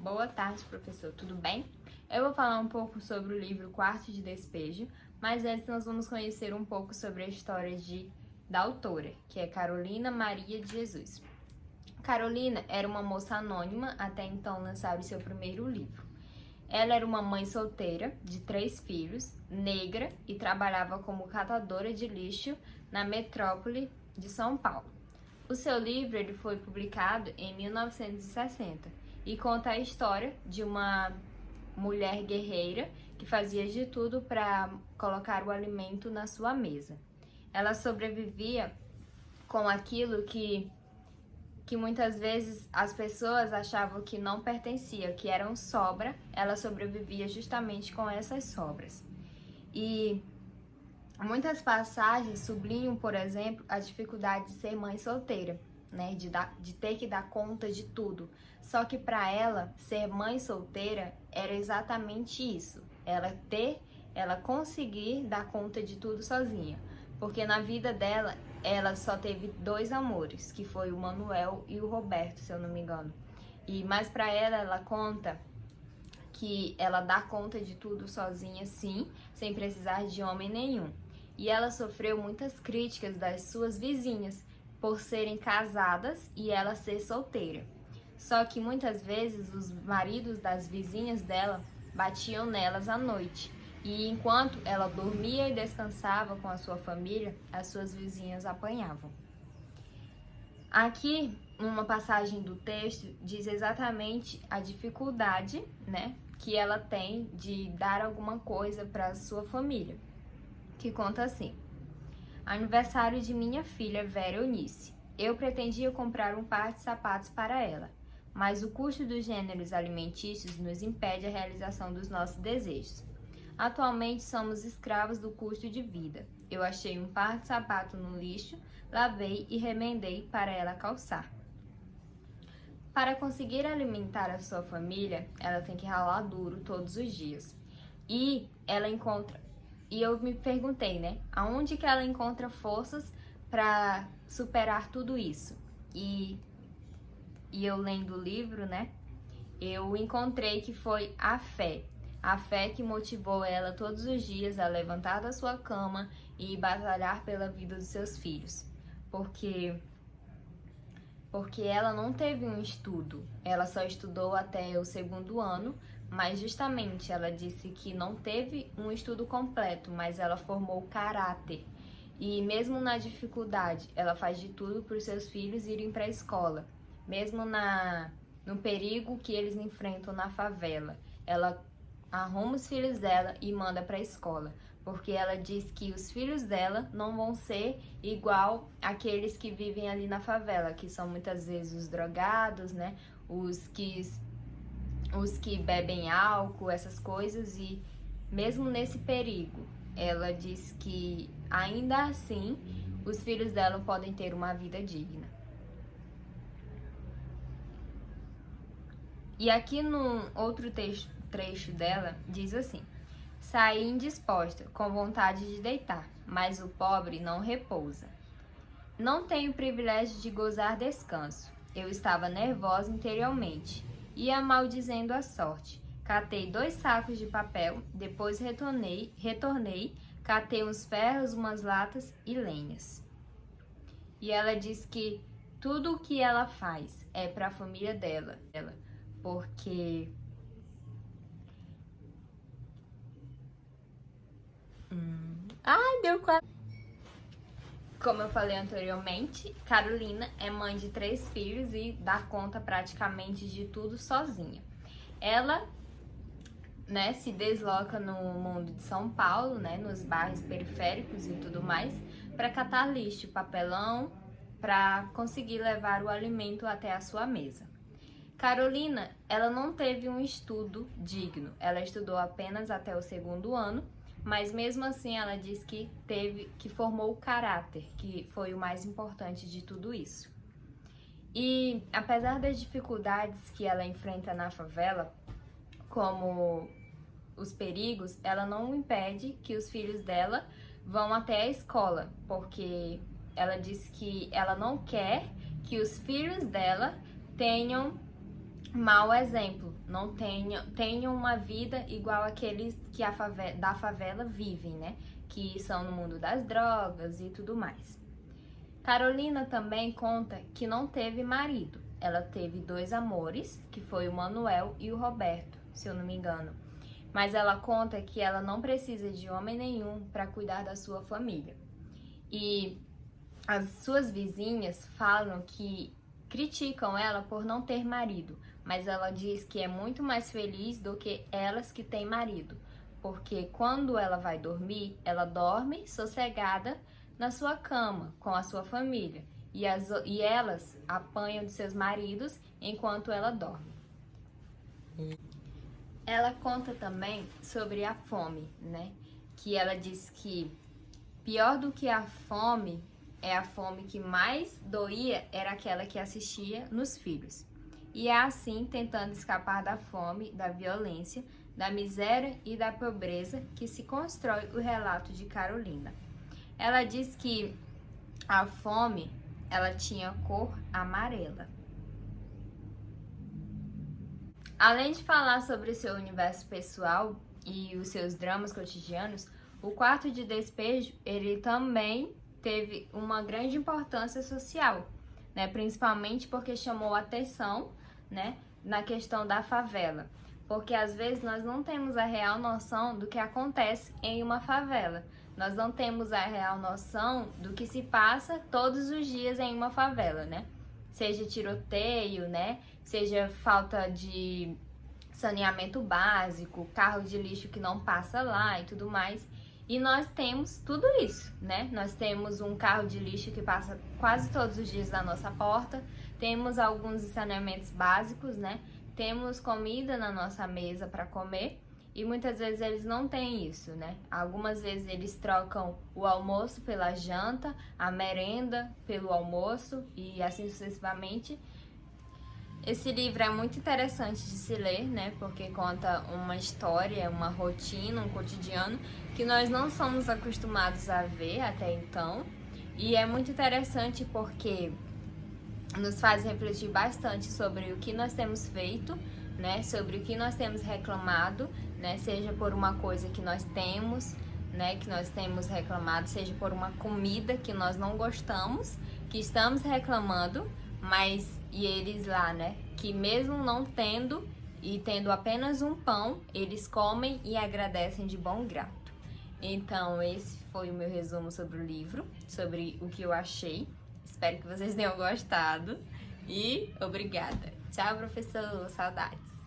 Boa tarde, professor. Tudo bem? Eu vou falar um pouco sobre o livro Quarto de Despejo, mas antes nós vamos conhecer um pouco sobre a história da autora, que é Carolina Maria de Jesus. Carolina era uma moça anônima até então lançar o seu primeiro livro. Ela era uma mãe solteira de 3 filhos, negra e trabalhava como catadora de lixo na metrópole de São Paulo. O seu livro ele foi publicado em 1960 e conta a história de uma mulher guerreira que fazia de tudo para colocar o alimento na sua mesa. Ela sobrevivia com aquilo que muitas vezes as pessoas achavam que não pertencia, que eram sobra, ela sobrevivia justamente com essas sobras. E muitas passagens sublinham, por exemplo, a dificuldade de ser mãe solteira, né? De ter que dar conta de tudo. Só que para ela, ser mãe solteira era exatamente isso. Ela conseguir dar conta de tudo sozinha. Porque na vida dela, ela só teve 2 amores, que foi o Manuel e o Roberto, se eu não me engano. Mas para ela conta que ela dá conta de tudo sozinha, sim, sem precisar de homem nenhum. E ela sofreu muitas críticas das suas vizinhas por serem casadas e ela ser solteira. Só que muitas vezes os maridos das vizinhas dela batiam nelas à noite. E enquanto ela dormia e descansava com a sua família, as suas vizinhas apanhavam. Aqui, uma passagem do texto diz exatamente a dificuldade, né, que ela tem de dar alguma coisa para a sua família, que conta assim: aniversário de minha filha Vera Eunice. Eu pretendia comprar um par de sapatos para ela, mas o custo dos gêneros alimentícios nos impede a realização dos nossos desejos. Atualmente somos escravos do custo de vida. Eu achei um par de sapato no lixo, lavei e remendei para ela calçar. Para conseguir alimentar a sua família, ela tem que ralar duro todos os dias. E eu me perguntei, né, aonde que ela encontra forças para superar tudo isso? E eu lendo o livro, né, eu encontrei que foi a fé. A fé que motivou ela todos os dias a levantar da sua cama e batalhar pela vida dos seus filhos. Porque ela não teve um estudo, ela só estudou até o 2º ano, mas justamente ela disse que não teve um estudo completo, mas ela formou caráter. E mesmo na dificuldade, ela faz de tudo para os seus filhos irem para a escola. Mesmo no perigo que eles enfrentam na favela, ela arruma os filhos dela e manda para a escola, porque ela diz que os filhos dela não vão ser igual aqueles que vivem ali na favela, que são muitas vezes os drogados, né? Os que bebem álcool, essas coisas. E mesmo nesse perigo, ela diz que ainda assim os filhos dela podem ter uma vida digna. E aqui no outro trecho dela diz assim: saí indisposta, com vontade de deitar, mas o pobre não repousa. Não tenho o privilégio de gozar descanso. Eu estava nervosa interiormente, ia maldizendo a sorte. Catei 2 sacos de papel, depois retornei, catei uns ferros, umas latas e lenhas. E ela diz que tudo o que ela faz é para a família dela, porque deu quase. Como eu falei anteriormente, Carolina é mãe de 3 filhos e dá conta praticamente de tudo sozinha. Ela, né, se desloca no mundo de São Paulo, né, nos bairros periféricos e tudo mais, para catar lixo, papelão, para conseguir levar o alimento até a sua mesa. Carolina, ela não teve um estudo digno. Ela estudou apenas até o 2º ano, mas mesmo assim ela diz que formou o caráter, que foi o mais importante de tudo isso. E apesar das dificuldades que ela enfrenta na favela, como os perigos, ela não impede que os filhos dela vão até a escola, porque ela diz que ela não quer que os filhos dela tenham mau exemplo, não tenham uma vida igual aqueles que da favela vivem, né? Que são no mundo das drogas e tudo mais. Carolina também conta que não teve marido. Ela teve 2 amores, que foi o Manuel e o Roberto, se eu não me engano. Mas ela conta que ela não precisa de homem nenhum para cuidar da sua família. E as suas vizinhas falam que criticam ela por não ter marido, mas ela diz que é muito mais feliz do que elas que têm marido, porque quando ela vai dormir, ela dorme sossegada na sua cama com a sua família e elas apanham de seus maridos enquanto ela dorme. Ela conta também sobre a fome, né? Que ela diz que pior do que a fome é a fome que mais doía era aquela que assistia nos filhos. E é assim, tentando escapar da fome, da violência, da miséria e da pobreza que se constrói o relato de Carolina. Ela diz que a fome, ela tinha cor amarela. Além de falar sobre o seu universo pessoal e os seus dramas cotidianos, o Quarto de Despejo, ele também teve uma grande importância social, né? Principalmente porque chamou a atenção, né, na questão da favela. Porque às vezes nós não temos a real noção do que acontece em uma favela. Nós não temos a real noção do que se passa todos os dias em uma favela, né? Seja tiroteio, né? Seja falta de saneamento básico, carro de lixo que não passa lá e tudo mais. E nós temos tudo isso, né? Nós temos um carro de lixo que passa quase todos os dias na nossa porta, temos alguns saneamentos básicos, né? Temos comida na nossa mesa para comer e muitas vezes eles não têm isso, né? Algumas vezes eles trocam o almoço pela janta, a merenda pelo almoço e assim sucessivamente. Esse livro é muito interessante de se ler, né? Porque conta uma história, uma rotina, um cotidiano que nós não somos acostumados a ver até então. E é muito interessante porque nos faz refletir bastante sobre o que nós temos feito, né? Sobre o que nós temos reclamado, né? Seja por uma coisa que nós temos, né? Que nós temos reclamado, seja por uma comida que nós não gostamos, que estamos reclamando, mas e eles lá, né? Que mesmo não tendo e tendo apenas um pão, eles comem e agradecem de bom grado. Então, esse foi o meu resumo sobre o livro, sobre o que eu achei. Espero que vocês tenham gostado e obrigada. Tchau, professor. Saudades.